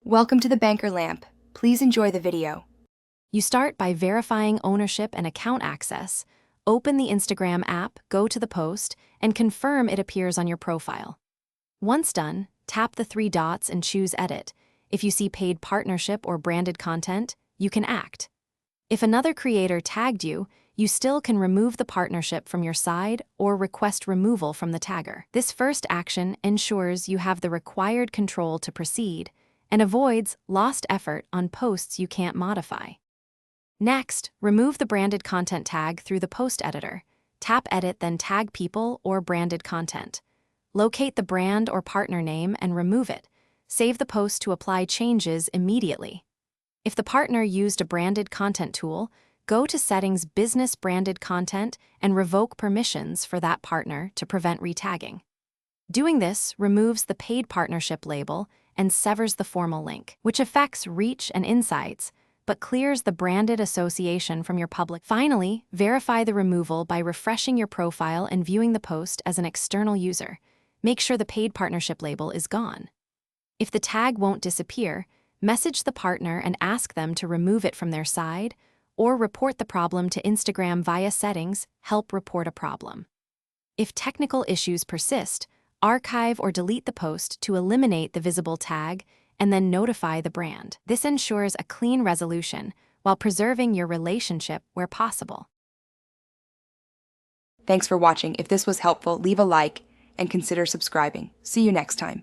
Welcome to the Banker Lamp. Please enjoy the video. You start by verifying ownership and account access. Open the Instagram app, go to the post, and confirm it appears on your profile. Once done, tap the three dots and choose Edit. If you see paid partnership or branded content, you can act. If another creator tagged you, you still can remove the partnership from your side or request removal from the tagger. This first action ensures you have the required control to proceed and avoids lost effort on posts you can't modify. Next, remove the branded content tag through the post editor. Tap Edit, then Tag People or Branded Content. Locate the brand or partner name and remove it. Save the post to apply changes immediately. If the partner used a branded content tool, go to Settings, Business Branded Content, and revoke permissions for that partner to prevent retagging. Doing this removes the paid partnership label and severs the formal link, which affects reach and insights, but clears the branded association from your public. Finally, verify the removal by refreshing your profile and viewing the post as an external user. Make sure the paid partnership label is gone. If the tag won't disappear, message the partner and ask them to remove it from their side, or report the problem to Instagram via Settings, Help Report a Problem. If technical issues persist, archive or delete the post to eliminate the visible tag and then notify the brand. This ensures a clean resolution while preserving your relationship where possible. Thanks for watching. If this was helpful, leave a like and consider subscribing. See you next time.